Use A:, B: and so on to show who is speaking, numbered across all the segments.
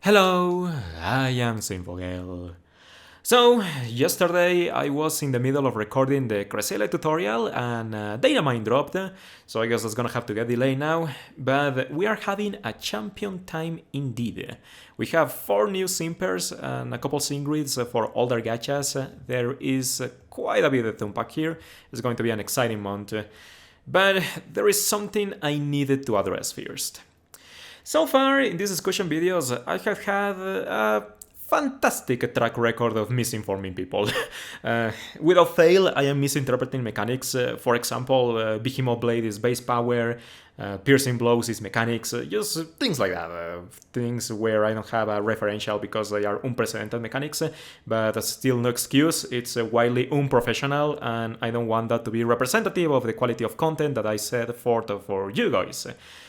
A: Hello, I am Zinfogel. So, yesterday I was in the middle of recording the Cresselia tutorial and Datamine dropped, so I guess that's gonna have to get delayed now, but we are having a champion time indeed. We have 4 new Simpers and a couple Singrids for older gachas. There is quite a bit to unpack here. It's going to be an exciting month, but there is something I needed to address first. So far, in these discussion videos, I have had a fantastic track record of misinforming people. Without fail, I am misinterpreting mechanics. For example, Behemoth Blade is base power, Piercing Blows is mechanics, just things like that. Things where I don't have a referential because they are unprecedented mechanics, but that's still no excuse. It's wildly unprofessional, and I don't want that to be representative of the quality of content that I set forth for you guys.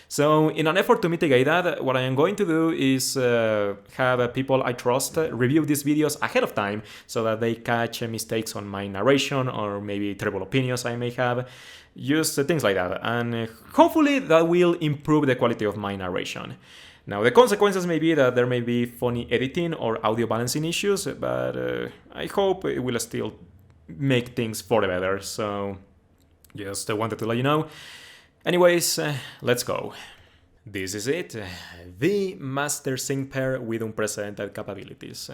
A: So, in an effort to mitigate that, what I am going to do is have people I trust review these videos ahead of time so that they catch mistakes on my narration or maybe terrible opinions I may have. Just things like that, and hopefully that will improve the quality of my narration. Now, the consequences may be that there may be funny editing or audio balancing issues, but I hope it will still make things for the better, so just wanted to let you know. Anyways, let's go. This is it, the Master Sync pair with unprecedented capabilities.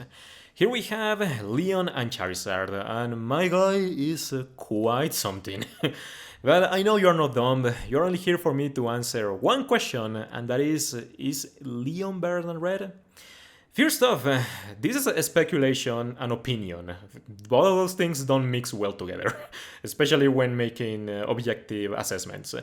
A: Here we have Rion and Charizard, and my guy is quite something. But I know you're not dumb, you're only here for me to answer one question, and that is Rion better than Red? First off, this is a speculation and opinion. Both of those things don't mix well together, especially when making objective assessments.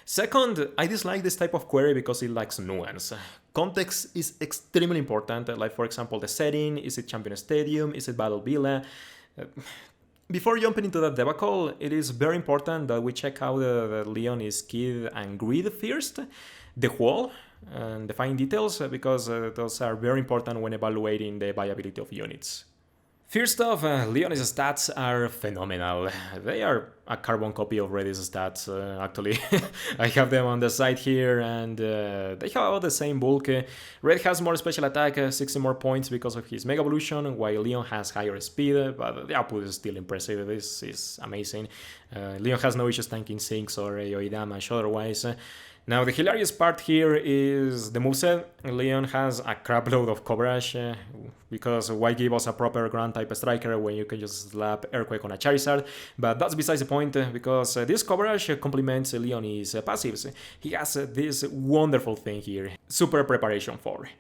A: Second, I dislike this type of query because it lacks nuance. Context is extremely important, like for example the setting, is it Champion Stadium, is it Battle Villa? Before jumping into that debacle, it is very important that we check out the Rion is Kid and Grid first, the wall, and the fine details, because those are very important when evaluating the viability of units. First off, Leon's stats are phenomenal. They are a carbon copy of Red's stats, actually. I have them on the side here, and they have about the same bulk. Red has more special attack, 60 more points because of his Mega Evolution, while Leon has higher speed, but the output is still impressive. This is amazing. Leon has no issues tanking sinks or AoE damage otherwise. Now, the hilarious part here is the moveset. Rion has a crapload of coverage, because why give us a proper ground type striker when you can just slap Earthquake on a Charizard? But that's besides the point, because this coverage complements Leon's passives. He has this wonderful thing here, Super Preparation 4.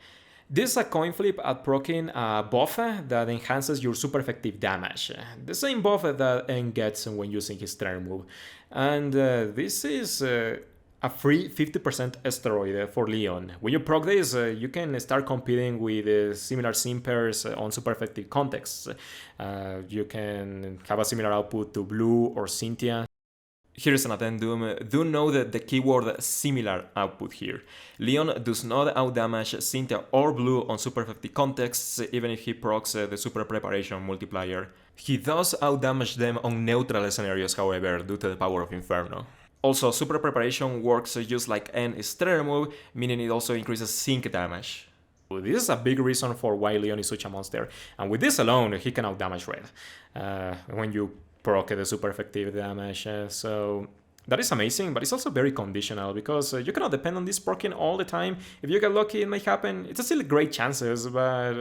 A: This is a coin flip at proccing a buff that enhances your super effective damage. The same buff that N gets when using his turn move. And this is a free 50% asteroid for Rion. When you proc this, you can start competing with similar simpers on super effective contexts. You can have a similar output to Blue or Cynthia. Here's an addendum. Do note the keyword similar output here. Rion does not outdamage Cynthia or Blue on super effective contexts, even if he procs the super preparation multiplier. He does outdamage them on neutral scenarios, however, due to the power of Inferno. Also, Super Preparation works just like N Stellar move, meaning it also increases sync damage. This is a big reason for why Rion is such a monster, and with this alone, he can outdamage Red when you proc the super effective damage, so that is amazing, but it's also very conditional, because you cannot depend on this proccing all the time. If you get lucky, it may happen. It's still great chances, but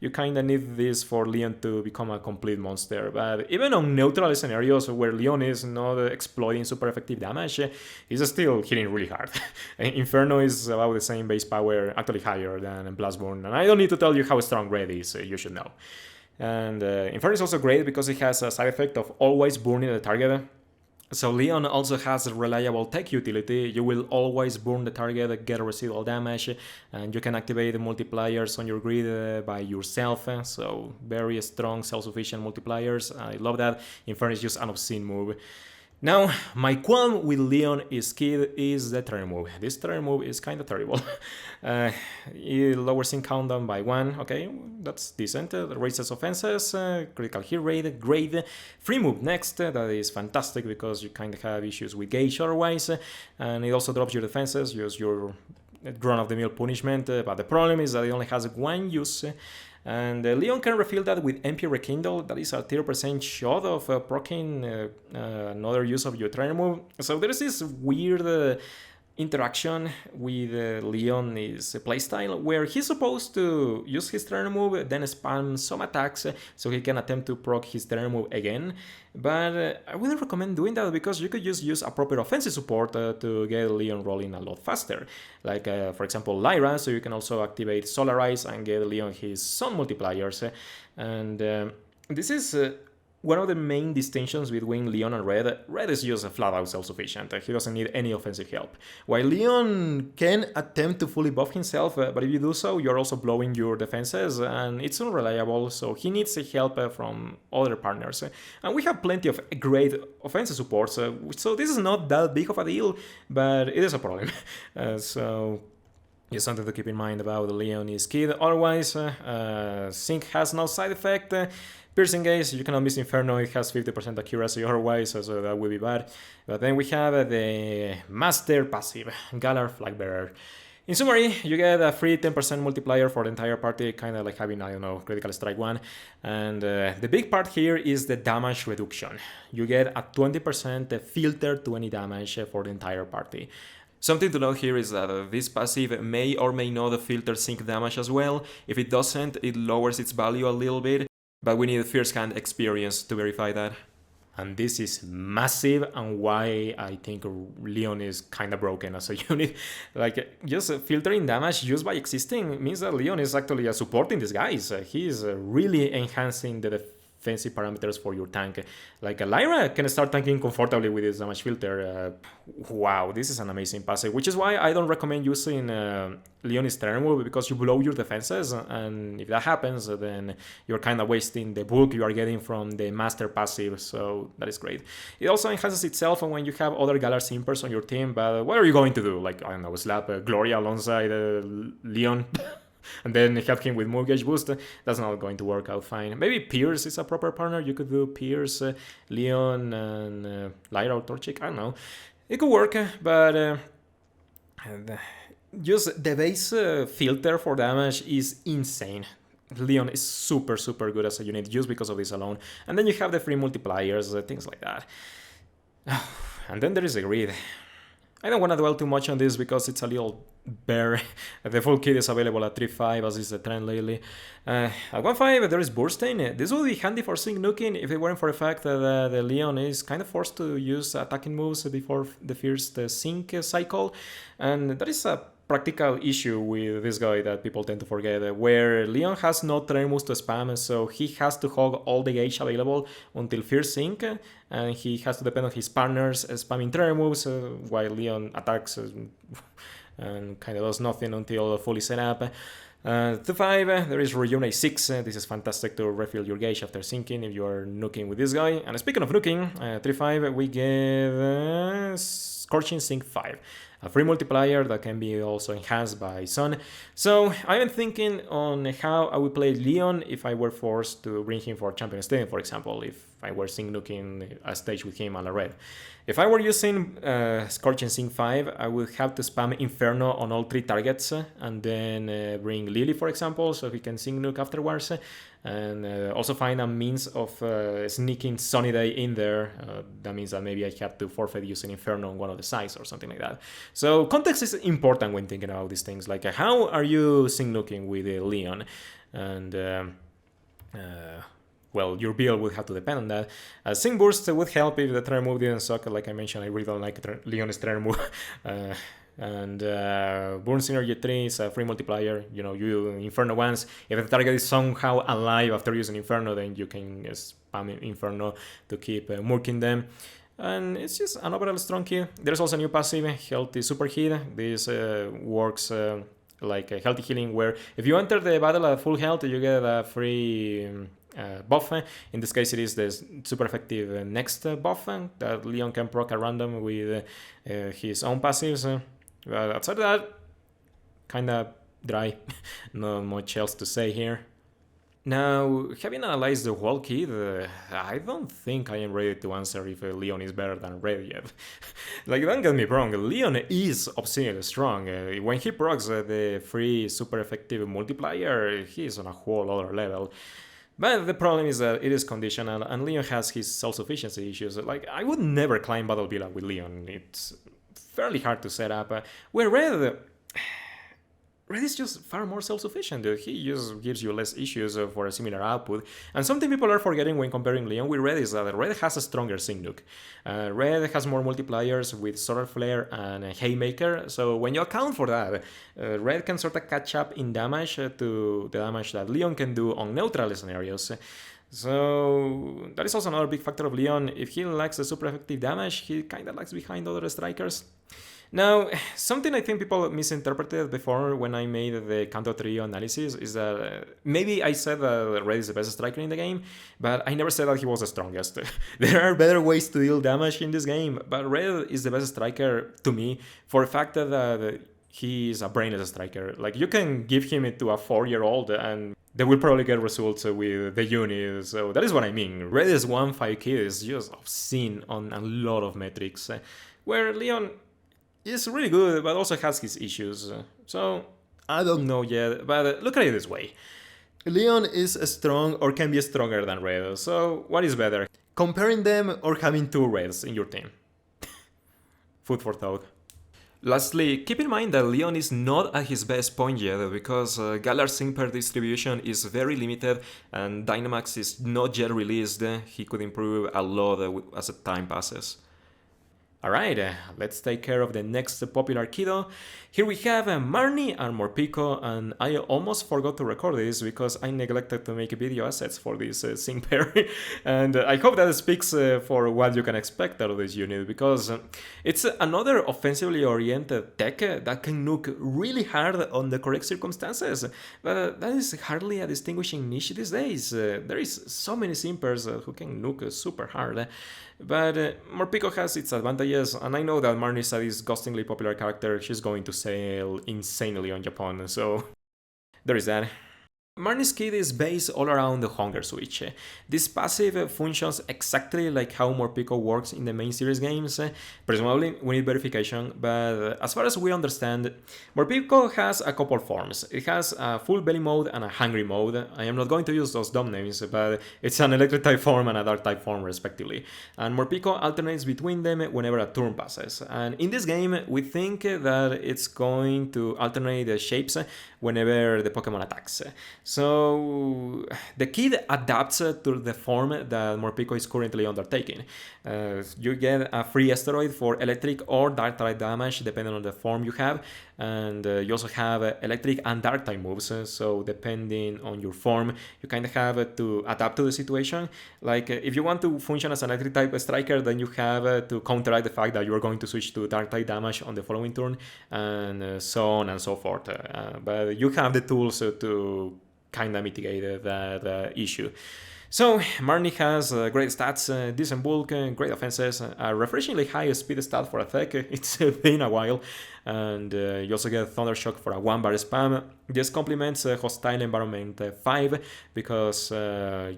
A: you kinda need this for Rion to become a complete monster. But even on neutral scenarios where Rion is not exploiting super effective damage, he's still hitting really hard. Inferno is about the same base power, actually higher than Blastburn, and I don't need to tell you how strong Red is, you should know. And Inferno is also great because it has a side effect of always burning the target. So Rion also has reliable tech utility. You will always burn the target, get residual damage, and you can activate the multipliers on your grid by yourself. So very strong self-sufficient multipliers. I love that. Inferno is just an obscene move. Now, my qualm with Rion is Kid is the turn move. This turn move is kinda terrible. It lowers in countdown by 1, okay, that's decent. Raises offenses, critical hit rate, great. Free move next, that is fantastic because you kinda have issues with gauge otherwise. And it also drops your defenses, use your run-of-the-mill punishment, but the problem is that it only has one use. And Leon can refill that with MP Rekindle. That is a 30% shot of proccing another use of your trainer move. So there is this weird interaction with Leon's playstyle where he's supposed to use his trainer move, then spam some attacks so he can attempt to proc his trainer move again. But I wouldn't recommend doing that because you could just use appropriate offensive support to get Leon rolling a lot faster. Like, for example, Lyra, so you can also activate Solarize and get Leon his Sun multipliers. And this is one of the main distinctions between Leon and Red. Red is just flat out self-sufficient. He doesn't need any offensive help. While Leon can attempt to fully buff himself, but if you do so, you're also blowing your defenses, and it's unreliable, so he needs help from other partners. And we have plenty of great offensive supports, so this is not that big of a deal, but it is a problem. So just something to keep in mind about Leon is kid. Otherwise, Sync has no side effect. Piercing Gaze, you cannot miss Inferno, it has 50% accuracy otherwise, so that would be bad. But then we have the Master Passive, Galar Flagbearer. In summary, you get a free 10% multiplier for the entire party, kind of like having, I don't know, Critical Strike 1. And the big part here is the damage reduction. You get a 20% filter to any damage for the entire party. Something to note here is that this passive may or may not filter Sync damage as well. If it doesn't, it lowers its value a little bit. But we need first-hand experience to verify that. And this is massive, and why I think Leon is kind of broken as a unit. Like, just filtering damage just by existing means that Leon is actually supporting these guys. He is really enhancing the defensive parameters for your tank. Like, Lyra can start tanking comfortably with this damage filter. Wow, this is an amazing passive, which is why I don't recommend using Leon's trainer move, because you blow your defenses, and if that happens, then you're kind of wasting the bulk you are getting from the master passive, so that is great. It also enhances itself when you have other Galar Simpers on your team, but what are you going to do? Like, I don't know, slap Gloria alongside Leon? And then help him with move gauge boost? That's not going to work out fine. Maybe Pierce is a proper partner. You could do Pierce, Leon, and Lyra or Torchic. I don't know. It could work, but just the base filter for damage is insane. Leon is super good as a unit just because of this alone. And then you have the free multipliers, things like that. And then there is a grid. I don't want to dwell too much on this because it's a little bare. The full kit is available at 3.5 as is the trend lately. At 1.5 there is Burstein. This would be handy for Sync nuking if it weren't for the fact that the Leon is kind of forced to use attacking moves before the first Sync cycle. And that is a practical issue with this guy that people tend to forget, where Leon has no trainer moves to spam, so he has to hog all the gauge available until first Sync, and he has to depend on his partners spamming trainer moves while Leon attacks and kind of does nothing until fully set up. 2.5, there is Rejuvenate 6. This is fantastic to refill your gauge after sinking if you are nuking with this guy. And speaking of nuking, 3.5 we get Scorching Sync 5. A free multiplier that can be also enhanced by Sun. So I'm thinking on how I would play Leon if I were forced to bring him for Champion Stadium, for example, if I were Sync nuking a stage with him on a red. If I were using Scorching Sync 5, I would have to spam Inferno on all 3 targets and then bring Lily, for example, so he can Sync nuke afterwards. And also find a means of sneaking Sunny Day in there. That means that maybe I have to forfeit using Inferno on one of the sides or something like that. So context is important when thinking about these things. Like, how are you Sync nuking with Leon? And well, your build would have to depend on that. Sync Burst would help if the trainer move didn't suck. Like I mentioned, I really don't like Leon's trainer move. And Burn Synergy 3 is a free multiplier. You know, you Inferno once. If the target is somehow alive after using Inferno, then you can spam Inferno to keep murking them. And it's just an overall strong kit. There's also a new passive, Healthy Super Heat. This works like a healthy healing, where if you enter the battle at full health, you get a free buff. In this case, it is the super effective next buff that Leon can proc at random with his own passives. But outside of that, kind of dry. Not much else to say here. Now, having analyzed the whole kit, I don't think I am ready to answer if Leon is better than Red yet. Like, don't get me wrong, Leon is obscenely strong. When he procs the free super effective multiplier, he's on a whole other level. But the problem is that it is conditional, and Leon has his self-sufficiency issues. Like, I would never climb Battle Villa with Leon. It's fairly hard to set up. Where Red is just far more self-sufficient. He just gives you less issues for a similar output. And something people are forgetting when comparing Leon with Red is that Red has a stronger Sync. Red has more multipliers with Solar Flare and Haymaker, so when you account for that, Red can sort of catch up in damage to the damage that Leon can do on neutral scenarios. So that is also another big factor of Leon. If he lacks the super effective damage, he kinda lags behind other strikers. Now, something I think people misinterpreted before when I made the Kanto Trio analysis is that maybe I said that Red is the best striker in the game, but I never said that he was the strongest. There are better ways to deal damage in this game, but Red is the best striker to me for the fact that he is a brainless striker. Like, you can give him it to a 4-year-old and they will probably get results with the unit, so that is what I mean. Red's 1-5 kid is just obscene on a lot of metrics, where Leon is really good, but also has his issues. So, I don't know yet, but look at it this way. Leon is strong or can be stronger than Red, so what is better? Comparing them or having 2 Reds in your team? Food for thought. Lastly, keep in mind that Leon is not at his best point yet because Galar's Simper distribution is very limited and Dynamax is not yet released. He could improve a lot as time passes. Alright, let's take care of the next popular kiddo. Here we have Marnie and Morpeko, and I almost forgot to record this because I neglected to make video assets for this sync pair. And I hope that speaks for what you can expect out of this unit, because it's another offensively oriented tech that can nuke really hard on the correct circumstances. But that is hardly a distinguishing niche these days. There is so many simpers who can nuke super hard. But Morpeko has its advantages, and I know that Marnie is a disgustingly popular character. She's going to sail insanely on Japan, so there is that. Marnie's kit is based all around the Hunger Switch. This passive functions exactly like how Morpeko works in the main series games. Presumably, we need verification, but as far as we understand, Morpeko has a couple forms. It has a full belly mode and a hungry mode. I am not going to use those dumb names, but it's an electric type form and a dark type form respectively. And Morpeko alternates between them whenever a turn passes. And in this game, we think that it's going to alternate the shapes whenever the Pokemon attacks. So the kit adapts to the form that Morpeko is currently undertaking. You get a free asteroid for electric or dark type damage depending on the form you have, and you also have electric and dark type moves, so depending on your form you kind of have to adapt to the situation. Like if you want to function as an electric type striker, then you have to counteract the fact that you're going to switch to dark type damage on the following turn, and so on and so forth. But you have the tools to kind of mitigate that issue. So Marnie has great stats, decent bulk, great offenses, a refreshingly high speed stat for a tech. It's been a while, and you also get Thundershock for a 1-bar spam. This complements Hostile Environment 5 because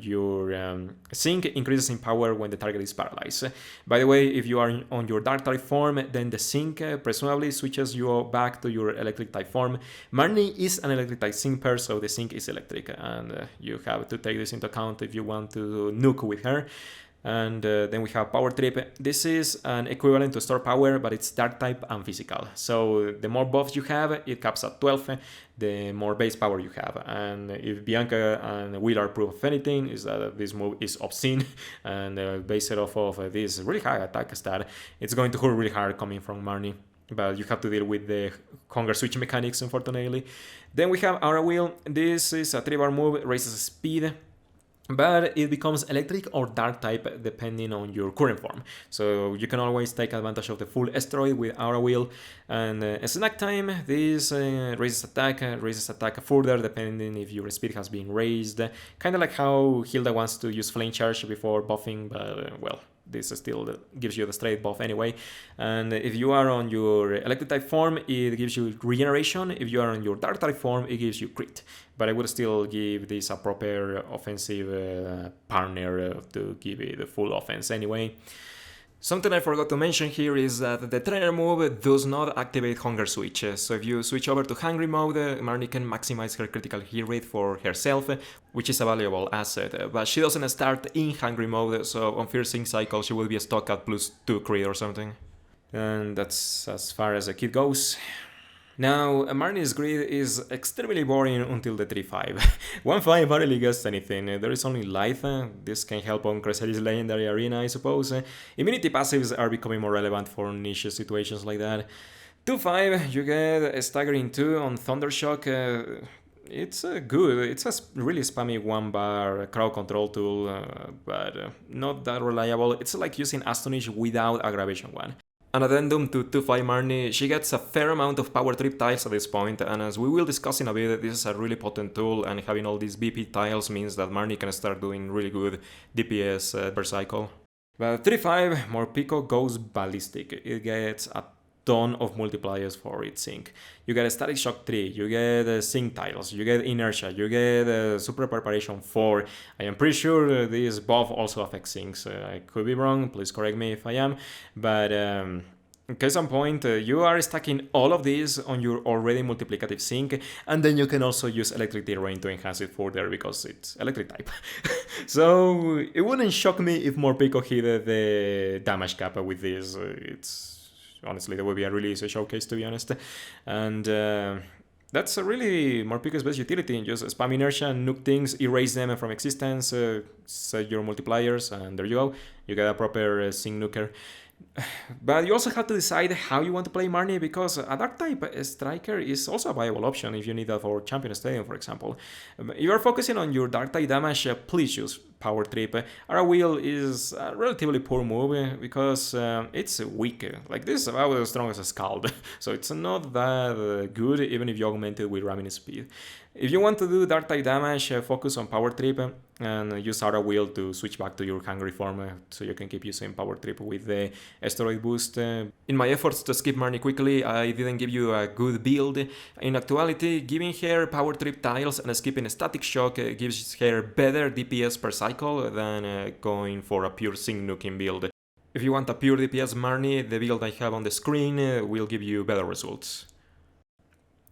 A: your Sync increases in power when the target is paralyzed. By the way, if you are on your Dark type form, then the Sync presumably switches you back to your Electric type form. Marnie is an Electric type Sync pair, so the Sync is electric, and you have to take this into account if you want to nuke with her. And then we have Power Trip. This is an equivalent to Store Power, but it's Dark type and physical. So the more buffs you have, it caps at 12, the more base power you have. And if Bianca and Will are proof of anything, is that this move is obscene, and based off of this really high attack stat, it's going to hurt really hard coming from Marnie. But you have to deal with the Hunger Switch mechanics, unfortunately. Then we have Aura Wheel. This is a 3-bar move, raises speed, but it becomes electric or dark type depending on your current form. So you can always take advantage of the full asteroid with Aura Wheel. And snack time, this raises attack further depending if your speed has been raised. Kind of like how Hilda wants to use Flame Charge before buffing, but well, this still gives you the straight buff anyway. And if you are on your electric type form, it gives you regeneration. If you are on your dark type form, it gives you crit. But I would still give this a proper offensive partner to give it the full offense anyway. Something I forgot to mention here is that the trainer move does not activate Hunger Switch, so if you switch over to Hungry mode, Marnie can maximize her critical hit rate for herself, which is a valuable asset, but she doesn't start in Hungry mode, so on first sync cycle she will be stuck at +2 crit or something. And that's as far as the kit goes. Now, Marnie's grid is extremely boring until the 3-5. 1-5 barely gets anything, there is only Life, this can help on Crescent's Legendary Arena I suppose. Immunity passives are becoming more relevant for niche situations like that. 2-5, you get a Staggering 2 on Thundershock. It's good, it's a really spammy 1-bar crowd control tool, but not that reliable. It's like using Astonish without Aggravation 1. An addendum to 2-5 Marnie, she gets a fair amount of power trip tiles at this point, and as we will discuss in a bit, this is a really potent tool, and having all these BP tiles means that Marnie can start doing really good DPS per cycle. But 3-5, Morpeko goes ballistic. It gets a ton of multipliers for its sync. You get a Static Shock 3, you get sync tiles, you get Inertia, you get Super Preparation 4. I am pretty sure this buff also affects syncs. I could be wrong, please correct me if I am, but case in point, you are stacking all of these on your already multiplicative sync, and then you can also use Electric Terrain to enhance it further because it's electric type. So it wouldn't shock me if Morpeko hit the damage cap with this. Honestly, that would be a really easy showcase, to be honest. And that's really Morpeko's best utility. Just spam Inertia, nuke things, erase them from existence, set your multipliers, and there you go. You get a proper sync nuker. But you also have to decide how you want to play Marnie, because a Dark type striker is also a viable option if you need that for Champion Stadium, for example. If you are focusing on your Dark type damage, please use Power Trip. Ara Wheel is a relatively poor move because it's weak. Like, this is about as strong as a Scald, so it's not that good even if you augment it with ramming speed. If you want to do Dark type damage, focus on Power Trip and use Aura Wheel to switch back to your Hungry form so you can keep using Power Trip with the Asteroid boost. In my efforts to skip Marnie quickly, I didn't give you a good build. In actuality, giving her Power Trip tiles and skipping Static Shock gives her better DPS per cycle than going for a pure sync nuking build. If you want a pure DPS Marnie, the build I have on the screen will give you better results.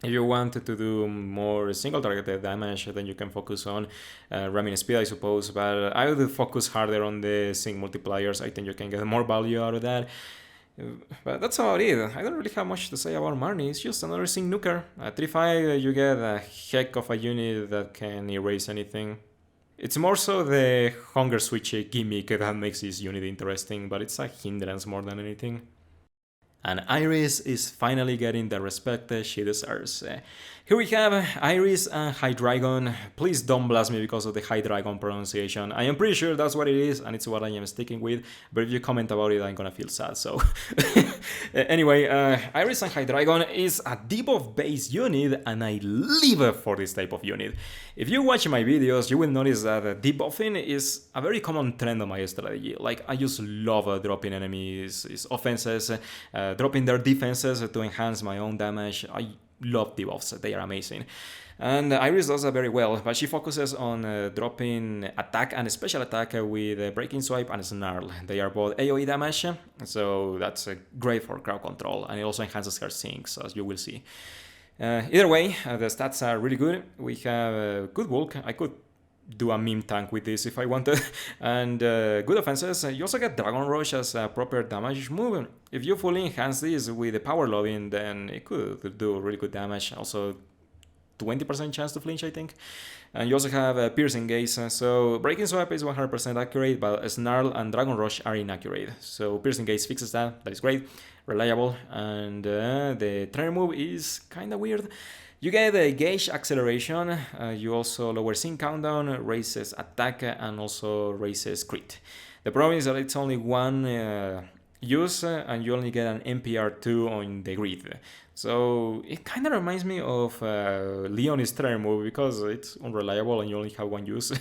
A: If you want to do more single targeted damage, then you can focus on ramming speed, I suppose, but I would focus harder on the sync multipliers. I think you can get more value out of that. But that's about it. I don't really have much to say about Marnie. It's just another sync nuker. At 3-5, you get a heck of a unit that can erase anything. It's more so the Hunger Switch gimmick that makes this unit interesting, but it's a hindrance more than anything. And Iris is finally getting the respect she deserves. Here we have Iris and Hydreigon. Please don't blast me because of the Hydreigon pronunciation. I am pretty sure that's what it is, and it's what I am sticking with, but if you comment about it, I'm gonna feel sad, so... Anyway, Iris and Hydreigon is a debuff based unit, and I live for this type of unit. If you watch my videos, you will notice that debuffing is a very common trend on my strategy. Like, I just love dropping enemies' offenses, dropping their defenses to enhance my own damage. I love debuffs, they are amazing. And Iris does that very well, but she focuses on dropping attack and special attack with Breaking Swipe and Snarl. They are both AoE damage, so that's great for crowd control, and it also enhances her sinks, as you will see. Either way, the stats are really good. We have good bulk. I could do a meme tank with this if I wanted, and good offenses. You also get Dragon Rush as a proper damage move. If you fully enhance this with the power loading, then it could do really good damage. Also 20% chance to flinch, I think. And you also have Piercing Gaze, so Breaking Swipe is 100% accurate, but Snarl and Dragon Rush are inaccurate. So Piercing Gaze fixes that, that is great, reliable, and the trainer move is kinda weird. You get a Gauge Acceleration, you also lower Sync Countdown, raises attack, and also raises crit. The problem is that it's only one use and you only get an NPR2 on the grid. So it kind of reminds me of Leon's Trainer move because it's unreliable and you only have one use.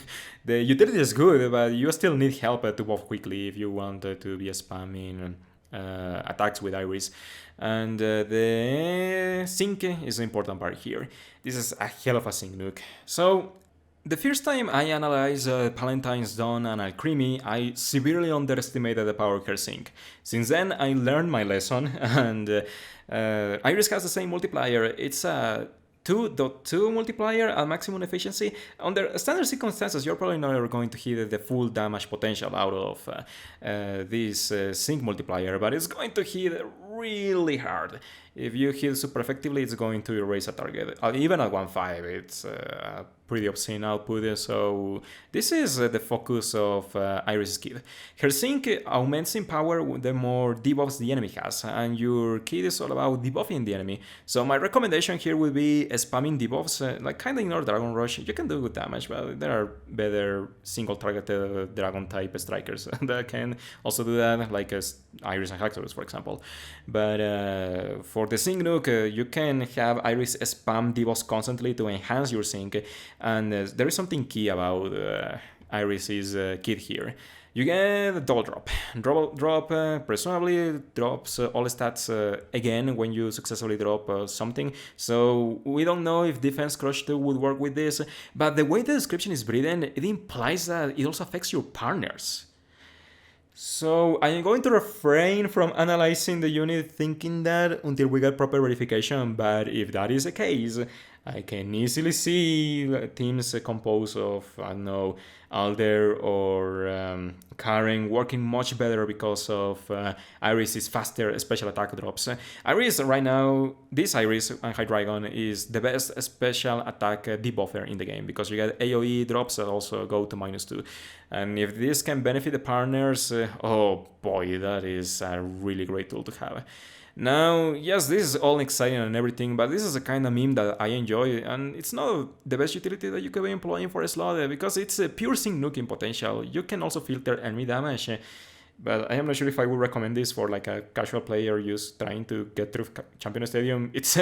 A: The utility is good, but you still need help to evolve quickly if you want to be spamming attacks with Iris. And the sync is an important part here. This is a hell of a sync nuke. So the first time I analyzed Palentine's Dawn and Alcremie, I severely underestimated the power of her sync. Since then, I learned my lesson, and Iris has the same multiplier. It's a 2.2 multiplier at maximum efficiency. Under standard circumstances, you're probably not ever going to hit the full damage potential out of this sync multiplier, but it's going to hit really hard. If you hit super effectively, it's going to erase a target. Even at 1.5, it's a pretty obscene output, so this is the focus of Iris' kit. Her sync augments in power the more debuffs the enemy has, and your kit is all about debuffing the enemy. So my recommendation here would be spamming debuffs, like kinda ignore Dragon Rush. You can do good damage, but there are better single-targeted Dragon-type strikers that can also do that, like Iris and Haxorus, for example. But for the sync nuke, you can have Iris spam debuffs constantly to enhance your sync, and there is something key about Iris's kit here. You get Double Drop. Double Drop presumably drops all stats again when you successfully drop something, so we don't know if Defense Crush 2 would work with this, but the way the description is written, it implies that it also affects your partners. So I am going to refrain from analyzing the unit thinking that until we get proper verification, but if that is the case, I can easily see teams composed of, I don't know, Alder or Karen working much better because of Iris's faster special attack drops. Iris right now, this Iris and Hydreigon is the best special attack debuffer in the game because you get AoE drops that also go to -2. And if this can benefit the partners, oh boy, that is a really great tool to have. Now, yes, this is all exciting and everything, but this is a kind of meme that I enjoy, and it's not the best utility that you could be employing for a slot because it's a pure sync nuking potential. You can also filter enemy damage, but I am not sure if I would recommend this for like a casual player just trying to get through Champion Stadium. It's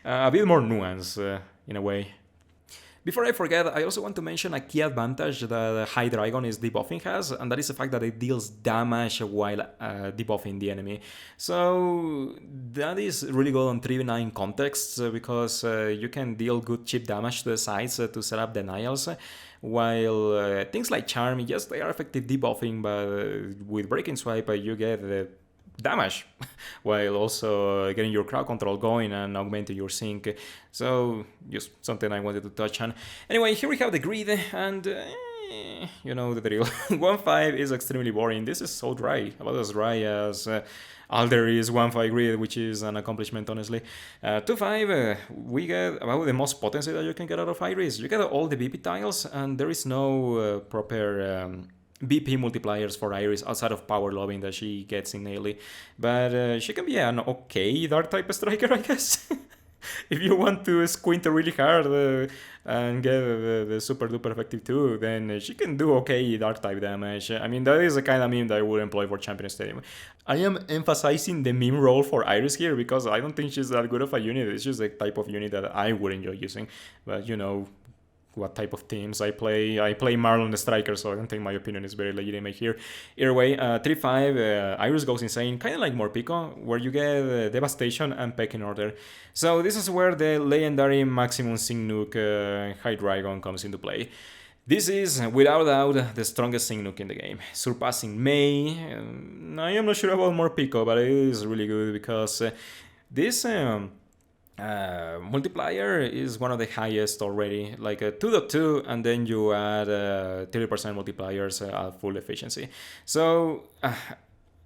A: a bit more nuanced in a way. Before I forget, I also want to mention a key advantage that Hydreigon is debuffing has, and that is the fact that it deals damage while debuffing the enemy. So that is really good on 3v9 contexts because you can deal good chip damage to the sides to set up denials, while things like Charm, yes, they are effective debuffing, but with Breaking Swipe you get the damage while also getting your crowd control going and augmenting your sync. So just something I wanted to touch on. Anyway, here we have the grid, and you know the drill. 1.5 is extremely boring. This is so dry, about as dry as Alder is 1.5 grid, which is an accomplishment, honestly. 2.5, we get about the most potency that you can get out of Iris. You get all the BP tiles, and there is no proper BP multipliers for Iris outside of power lobbing that she gets innately, but she can be an okay dark type striker, I guess. If you want to squint really hard and get the super duper effective too, then she can do okay dark type damage. I mean, that is the kind of meme that I would employ for Champion Stadium. I am emphasizing the meme role for Iris here because I don't think she's that good of a unit. It's just the type of unit that I would enjoy using, but you know what type of teams I play. I play Marlon the Striker, so I don't think my opinion is very legitimate here. Either way, 3-5, Iris goes insane, kind of like Morpeko, where you get Devastation and Pecking Order. So this is where the legendary maximum sync nuke Hydreigon comes into play. This is, without a doubt, the strongest sync nuke in the game, surpassing May. I am not sure about Morpeko, but it is really good because this multiplier is one of the highest already, like a 2.2, and then you add 30% multipliers at full efficiency. So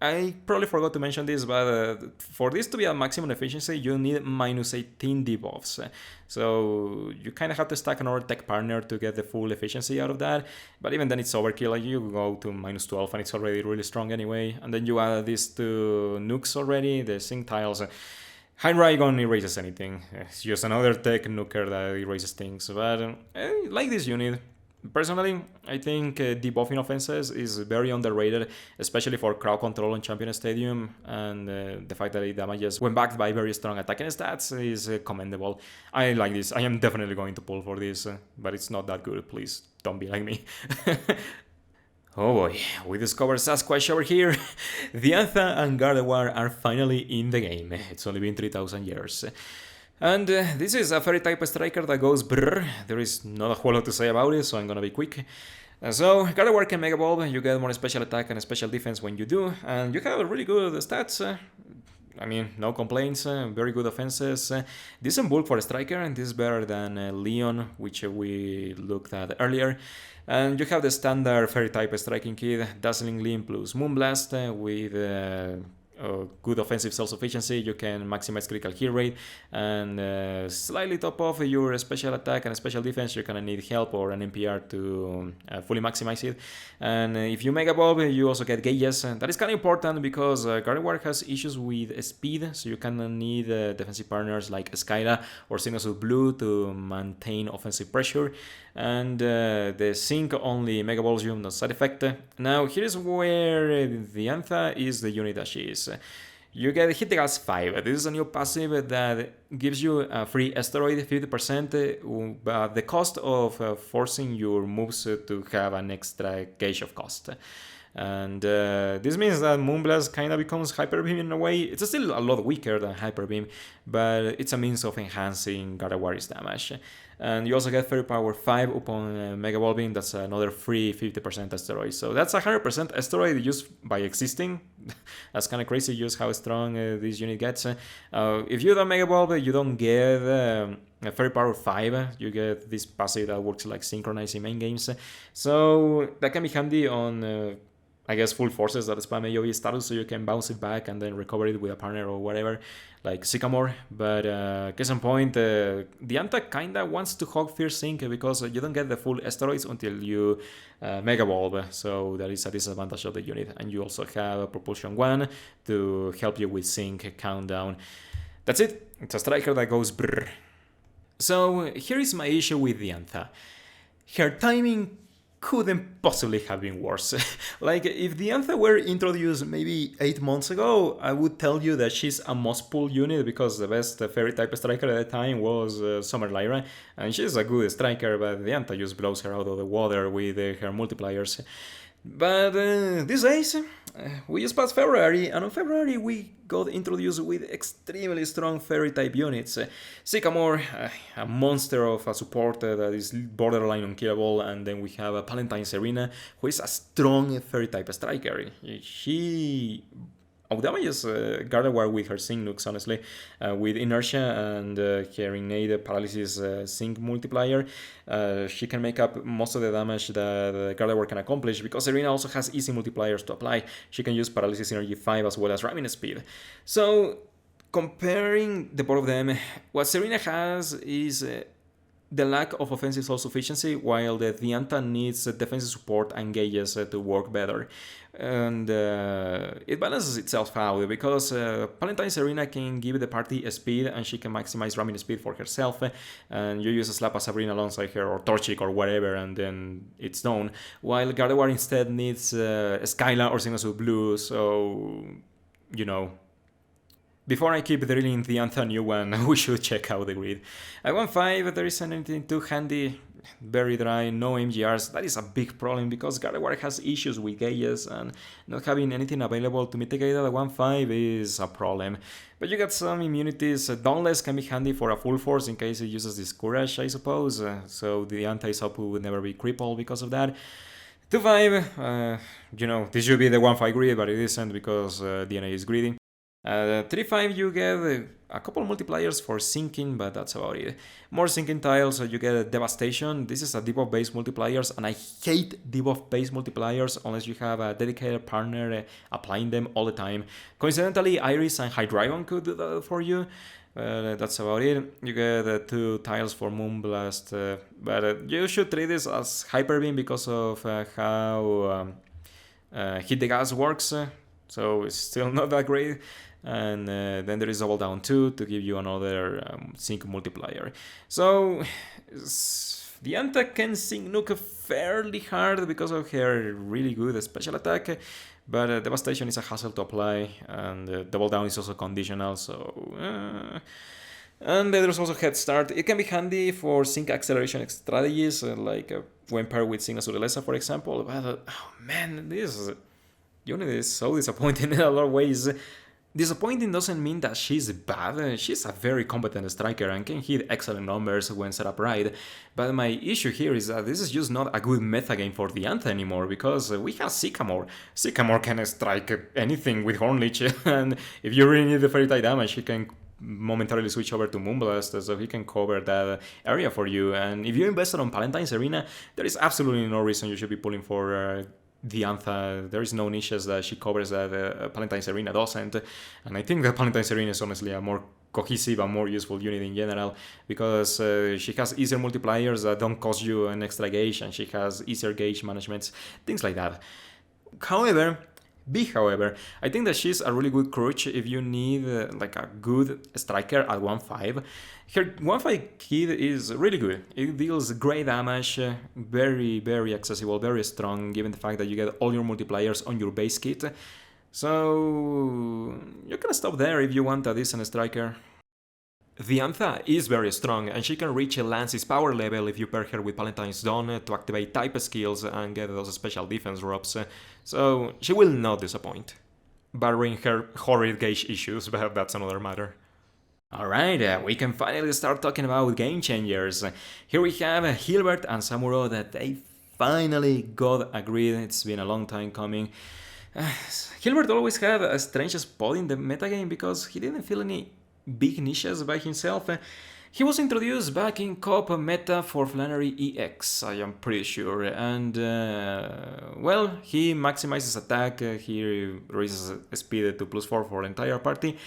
A: I probably forgot to mention this, but for this to be at maximum efficiency, you need -18 debuffs. So you kind of have to stack another tech partner to get the full efficiency out of that. But even then, it's overkill. Like you go to -12, and it's already really strong anyway. And then you add these two nukes already, the sync tiles. Hydreigon erases anything. It's just another tech nuker that erases things. But I like this unit. Personally, I think debuffing offenses is very underrated, especially for crowd control in Champion Stadium, and the fact that it damages when backed by very strong attacking stats is commendable. I like this. I am definitely going to pull for this, but it's not that good. Please don't be like me. Oh boy, we discovered Sasquatch over here. Diantha and Gardevoir are finally in the game. It's only been 3000 years. And this is a fairy type striker that goes brrr. There is not a whole lot to say about it, so I'm gonna be quick. So, Gardevoir can Mega Evolve, you get more special attack and special defense when you do, and you have really good stats. I mean, no complaints, very good offenses. Decent bulk for a striker, and this is better than Rion, which we looked at earlier. And you have the standard fairy type striking kit, Dazzling Gleam plus Moonblast with good offensive self-sufficiency. You can maximize critical hit rate and slightly top off your special attack and special defense. You're gonna need help or an NPR to fully maximize it. And if you Mega Evolve, you also get gauges. And that is kind of important because Gardevoir has issues with speed, so you kind need defensive partners like Skyla or Sinnoh Blue to maintain offensive pressure. And the Sync only Mega Evolves you, no side effect. Now here's where Diantha is the unit that she is. You get Hydreigon 5. This is a new passive that gives you a free asteroid 50%, but the cost of forcing your moves to have an extra gauge of cost. And this means that Moonblast kind of becomes Hyper Beam in a way. It's still a lot weaker than Hyper Beam, but it's a means of enhancing Gardevoir's damage. And you also get Fairy Power 5 upon Mega Evolving. That's another free 50% asteroid. So that's 100% asteroid just by existing. That's kind of crazy just how strong this unit gets. If you don't Mega Evolve, you don't get Fairy Power 5. You get this passive that works like synchronizing main games. So that can be handy on I guess full forces that spam AoE status, so you can bounce it back and then recover it with a partner or whatever, like Sycamore. But case in point, Diantha kinda wants to hog Fierce Sync because you don't get the full asteroids until you Mega Evolve, so that is a disadvantage of the unit. And you also have a Propulsion 1 to help you with Sync countdown. That's it. It's a striker that goes brrr. So here is my issue with Diantha. Her timing couldn't possibly have been worse. Like, if Diantha were introduced maybe 8 months ago, I would tell you that she's a must-pull unit because the best fairy type striker at the time was Summer Lyra, and she's a good striker, but Diantha just blows her out of the water with her multipliers. But these days, we just passed February, and on February we got introduced with extremely strong fairy type units. Sycamore, a monster of a support that is borderline unkillable, and then we have Palantine Serena, who is a strong fairy type striker. She outdamages Gardevoir with her Sync nukes, honestly, with Inertia and her Innate Paralysis Sync multiplier. She can make up most of the damage that Gardevoir can accomplish because Serena also has easy multipliers to apply. She can use Paralysis Energy 5 as well as Ramming Speed. So, comparing the both of them, what Serena has is the lack of offensive self-sufficiency, while the Diantha needs defensive support and gauges to work better. And it balances itself out because Palantine Serena can give the party speed and she can maximize ramming speed for herself, and you use a Slap a Sabrina alongside her or Torchic or whatever, and then it's done. While Gardevoir instead needs Skyla or Sinnoh Blue, so you know. Before I keep drilling the Antha new one, we should check out the grid. At 1-5, there isn't anything too handy, very dry, no MGRs. That is a big problem because Gardevoir has issues with gauges, and not having anything available to mitigate that at 1-5 is a problem. But you got some immunities. Dauntless can be handy for a full force in case it uses Discourage, I suppose. So the anti-Sapu would never be crippled because of that. 2-5, this should be the 1-5 grid, but it isn't because DNA is greedy. 3-5 you get a couple multipliers for sinking, but that's about it. More sinking tiles, you get Devastation. This is a debuff based multipliers, and I hate debuff based multipliers unless you have a dedicated partner applying them all the time. Coincidentally, Iris and Hydreigon could do that for you. That's about it. You get 2 tiles for Moonblast, but you should treat this as Hyper Beam because of how Hit the Gas works. So it's still not that great. And then there is Double Down 2 to give you another sync multiplier. So Diantha can sing Nuke fairly hard because of her really good special attack, but Devastation is a hassle to apply, and Double Down is also conditional, so... And there's also Head Start. It can be handy for sync acceleration strategies, like when paired with Signa Surelesa, for example, but oh man, this unit is so disappointing in a lot of ways. Disappointing doesn't mean that she's bad. She's a very competent striker and can hit excellent numbers when set up right. But my issue here is that this is just not a good metagame for Diantha anymore, because we have Sycamore. Sycamore can strike anything with Hornleech, and if you really need the Fairy type damage, he can momentarily switch over to Moonblast, so he can cover that area for you. And if you invested on Palentine's Arena, there is absolutely no reason you should be pulling for Diantha. There is no niches that she covers that Palentine's Arena doesn't, and I think that Palentine's Arena is honestly a more cohesive and more useful unit in general, because she has easier multipliers that don't cost you an extra gauge, and she has easier gauge management, things like that. However, I think that she's a really good crutch if you need like a good striker at 1-5. Her 1-5 kid is really good. It deals great damage, very, very accessible, very strong, given the fact that you get all your multipliers on your base kit. So you can stop there if you want a decent striker. Diantha is very strong, and she can reach Lance's power level if you pair her with Palentine's Dawn to activate type skills and get those special defense drops, so she will not disappoint. Barring her horrid gauge issues, but that's another matter. Alright, we can finally start talking about game changers. Here we have Hilbert and Samurott that they finally got agreed. It's been a long time coming. Hilbert always had a strange spot in the metagame because he didn't feel any big niches by himself. He was introduced back in COP meta for Flannery EX, I am pretty sure, and well, he maximizes attack, he raises speed to +4 for the entire party.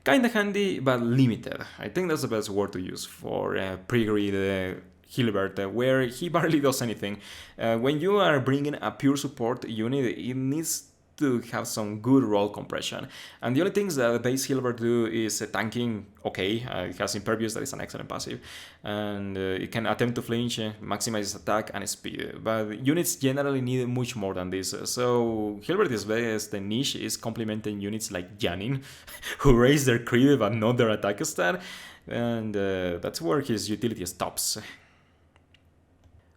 A: Kinda handy, but limited. I think that's the best word to use for pre-grid Hilbert, where he barely does anything. When you are bringing a pure support unit, it needs to have some good roll compression, and the only things that base Hilbert do is tanking. Okay, it has Impervious, that is an excellent passive, and it can attempt to flinch, maximize attack and speed, but units generally need much more than this. So Hilbert's best niche is complementing units like Janin, who raise their crit but not their attack stat, and that's where his utility stops.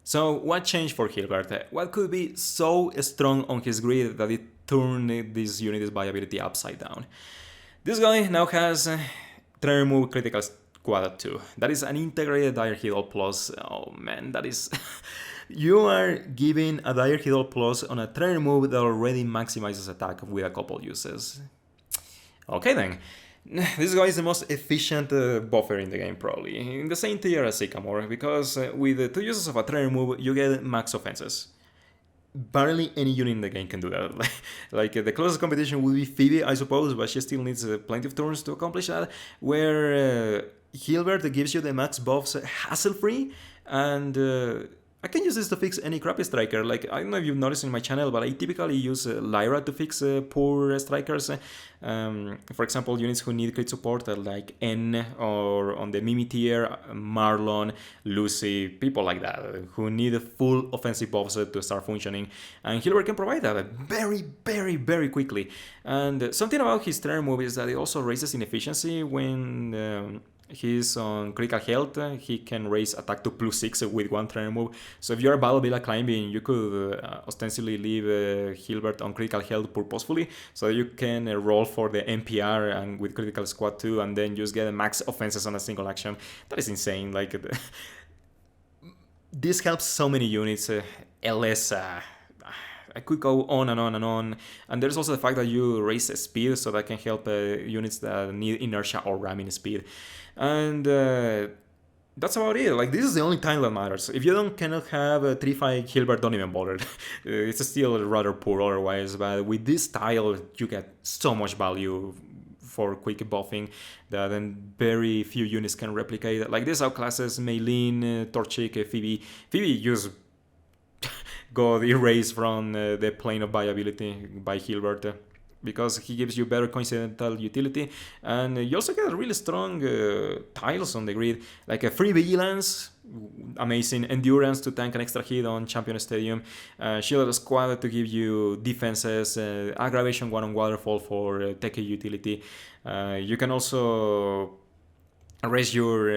A: So what changed for Hilbert? What could be so strong on his grid that it turned this unit's viability upside down? This guy now has Trainer Move Critical Squad 2. That is an integrated Dire Hidal Plus. Oh man, that is... You are giving a Dire Hidal Plus on a Trainer Move that already maximizes attack with a couple uses. Okay then. This guy is the most efficient buffer in the game, probably, in the same tier as Sycamore, because with 2 uses of a Trainer Move, you get max offenses. Barely any unit in the game can do that. Like the closest competition would be Phoebe, I suppose, but she still needs plenty of turns to accomplish that, where Hilbert gives you the max buffs hassle-free, and I can use this to fix any crappy striker. Like, I don't know if you've noticed in my channel, but I typically use Lyra to fix poor strikers. For example, units who need crit support like N, or on the Mimi tier, Marlon, Lucy, people like that, who need full offensive buffs to start functioning. And Hilbert can provide that very, very, very quickly. And something about his turn move is that it also raises in efficiency when... he's on critical health. He can raise attack to +6 with one trainer move. So if you're Battle Villa climbing, you could ostensibly leave Hilbert on critical health purposefully, so you can roll for the NPR and with critical squad 2, and then just get max offenses on a single action. That is insane. Like this helps so many units. LS. I could go on and on and on. And there's also the fact that you raise speed, so that can help units that need inertia or ramming speed. And that's about it. Like, this is the only time that matters. If you cannot have a 3-5 Hilbert, don't even bother. It's still rather poor otherwise, but with this style, you get so much value for quick buffing that then very few units can replicate. Like, this outclasses Maylene, Torchic, Phoebe. Phoebe just got erased from the plane of viability by Hilbert. because he gives you better coincidental utility, and you also get really strong tiles on the grid, like a free vigilance, amazing endurance to tank an extra hit on Champion Stadium, shielded squad to give you defenses, aggravation 1 on waterfall for tech utility. You can also raise your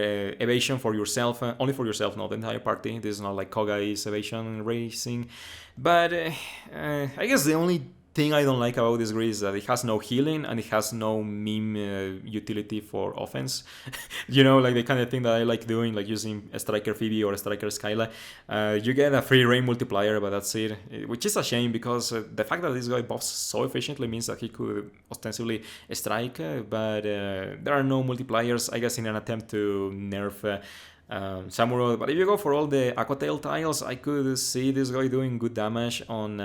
A: evasion for yourself, only for yourself, not the entire party. This is not like Kogai's evasion racing. But I guess the only thing I don't like about this grid is that it has no healing and it has no meme utility for offense. You know, like the kind of thing that I like doing, like using a Striker Phoebe or a Striker Skyla. You get a free rain multiplier, but that's it. Which is a shame, because the fact that this guy buffs so efficiently means that he could ostensibly strike, but there are no multipliers, I guess, in an attempt to nerf Samurott. But if you go for all the Aquatail tiles, I could see this guy doing good damage on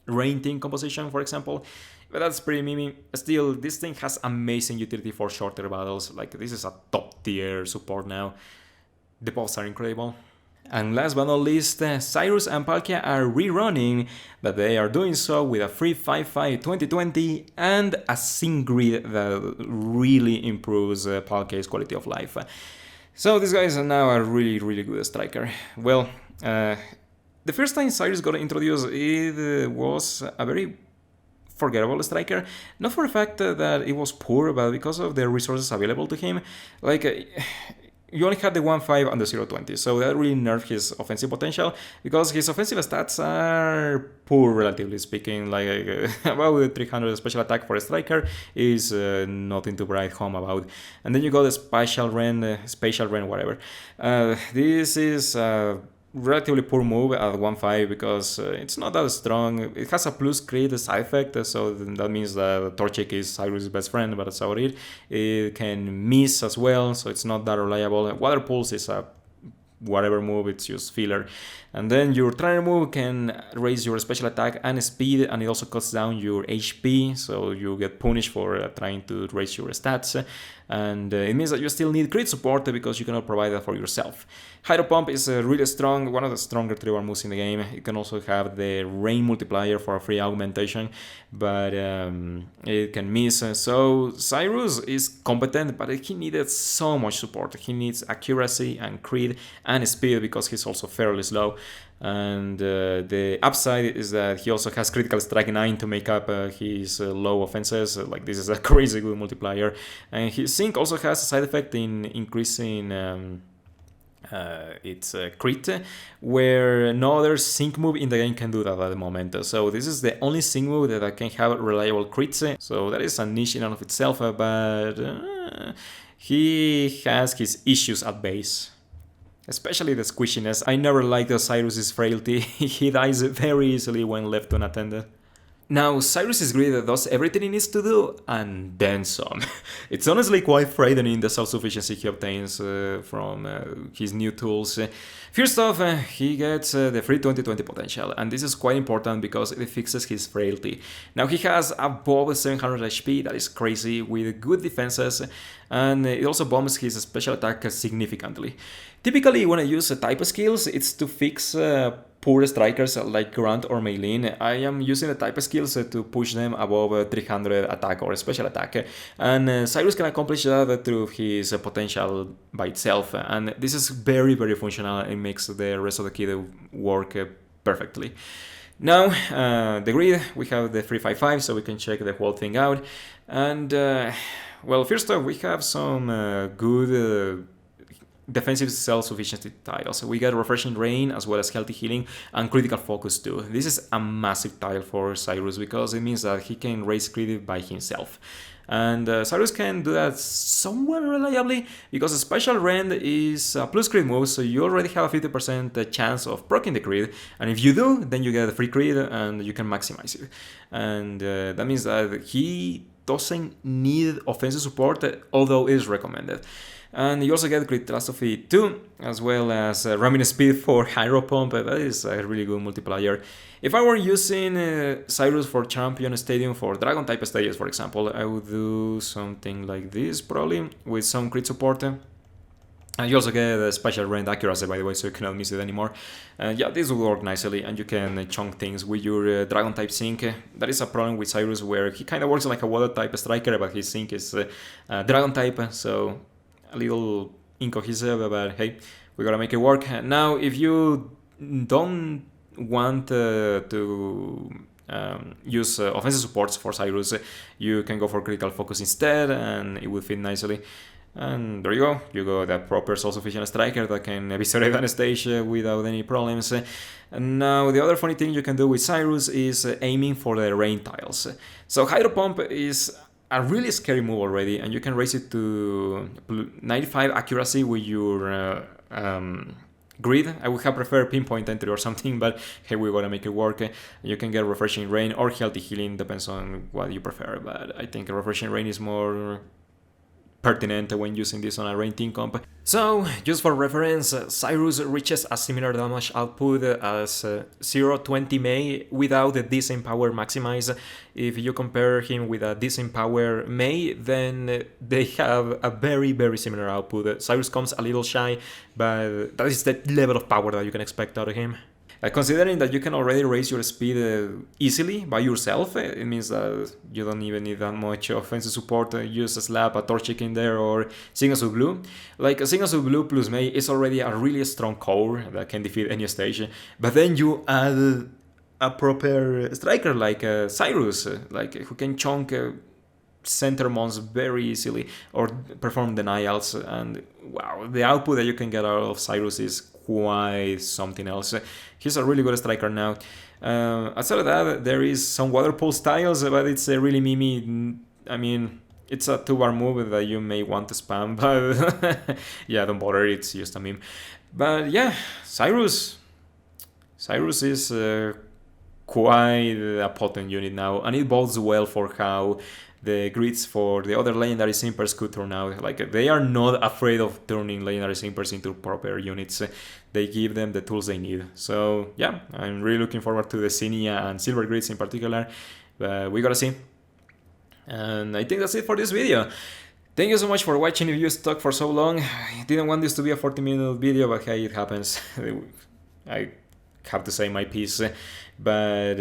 A: Rain Team composition, for example. But that's pretty mimi. Still, this thing has amazing utility for shorter battles. Like, this is a top tier support now. The buffs are incredible. And last but not least, Cyrus and Palkia are rerunning, but they are doing so with a free 5-5 2020 and a sync grid that really improves Palkia's quality of life. So these guys are now a really good striker. Well, the first time Cyrus got introduced, it was a very forgettable striker. Not for the fact that it was poor, but because of the resources available to him. Like, you only had the 1-5 and the 0-20, so that really nerfed his offensive potential, because his offensive stats are poor, relatively speaking. Like, about 300 special attack for a striker is nothing to write home about. And then you got the spatial ren, whatever. This is relatively poor move at 1-5, because it's not that strong. It has a plus crit side effect, so that means that Torchic is Cyrus' best friend, but that's about it. It can miss as well, so it's not that reliable. Water Pulse is a whatever move, it's just filler. And then your trainer move can raise your special attack and speed, and it also cuts down your HP, so you get punished for trying to raise your stats. And it means that you still need crit support, because you cannot provide that for yourself. Hydro Pump is really strong, one of the stronger tribal moves in the game. You can also have the rain multiplier for a free augmentation, but it can miss. So Cyrus is competent, but he needed so much support. He needs accuracy and crit and speed, because he's also fairly slow. And the upside is that he also has critical strike 9 to make up his low offenses. Like, this is a crazy good multiplier. And his sync also has a side effect in increasing its crit, where no other sync move in the game can do that at the moment. So this is the only sync move that can have reliable crits. So that is a niche in and of itself, but he has his issues at base. Especially the squishiness. I never liked Cyrus' frailty. He dies very easily when left unattended. Now, Cyrus' grid does everything he needs to do, and then some. It's honestly quite frightening, the self-sufficiency he obtains from his new tools. First off, he gets the free 2020 potential, and this is quite important because it fixes his frailty. Now, he has above 700 HP, that is crazy, with good defenses, and it also bumps his special attack significantly. Typically, when I use type skills, it's to fix poor strikers like Grant or Maylin. I am using the type skills to push them above 300 attack or special attack, and Cyrus can accomplish that through his potential by itself, and this is very functional. It makes the rest of the kit work perfectly. Now, the grid, we have the 3-5-5, so we can check the whole thing out, and well, first off, we have some good defensive self-sufficiency tiles. We got Refreshing Rain as well as Healthy Healing and Critical Focus too. This is a massive tile for Cyrus because it means that he can raise crit by himself. And Cyrus can do that somewhat reliably because a Special Rend is a plus crit move, so you already have a 50% chance of proccing the crit, and if you do, then you get a free crit and you can maximize it. And that means that he doesn't need offensive support, although it is recommended. And you also get Crit Catastrophe 2, as well as Ramming Speed for Hydro Pump. That is a really good multiplier. If I were using Cyrus for Champion Stadium for Dragon type stages, for example, I would do something like this, probably, with some crit support. And you also get a special range accuracy, by the way, so you cannot miss it anymore. Yeah, this will work nicely, and you can chunk things with your Dragon type Sync. That is a problem with Cyrus, where he kind of works like a Water type striker, but his Sync is Dragon type, so a little incohesive, but hey, we gotta make it work. Now, if you don't want to use offensive supports for Cyrus, you can go for critical focus instead, and it will fit nicely. And there you go, the proper self-sufficient striker that can eviscerate on stage without any problems. And now the other funny thing you can do with Cyrus is aiming for the rain tiles. So Hydro Pump is a really scary move already, and you can raise it to 95 accuracy with your grid. I would have preferred pinpoint entry or something, but hey, we gotta make it work. You can get refreshing rain or healthy healing, depends on what you prefer, but I think refreshing rain is more pertinent when using this on a rain team comp. So, just for reference, Cyrus reaches a similar damage output as 020 May without the Disempower Maximize. If you compare him with a Disempower May, then they have a very, very similar output. Cyrus comes a little shy, but that is the level of power that you can expect out of him. Considering that you can already raise your speed easily by yourself, it means that you don't even need that much offensive support. Use a Slap, a Torchic in there, or Signals of Blue. Like, Signals of Blue plus May is already a really strong core that can defeat any stage, but then you add a proper striker like Cyrus, like who can chunk center mons very easily or perform denials, and wow, the output that you can get out of Cyrus is quite something else. He's a really good striker now. Outside of that, there is some water pulse tiles, but it's really mimi. I mean, it's a 2-bar move that you may want to spam, but yeah, don't bother, it's just a meme. But yeah, Cyrus is quite a potent unit now, and it bodes well for how the grids for the other legendary Simpers could turn out. Like, they are not afraid of turning legendary Simpers into proper units. They give them the tools they need. So yeah, I'm really looking forward to the Zinnia and Silver grids in particular. But we gotta see. And I think that's it for this video. Thank you so much for watching. If you stuck for so long, I didn't want this to be a 40-minute video, but hey, it happens. I have to say my piece. But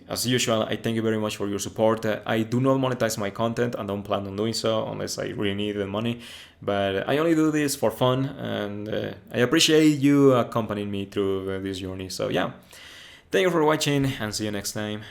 A: as usual, I thank you very much for your support. I do not monetize my content and don't plan on doing so unless I really need the money. But I only do this for fun, and I appreciate you accompanying me through this journey. So yeah, thank you for watching, and see you next time.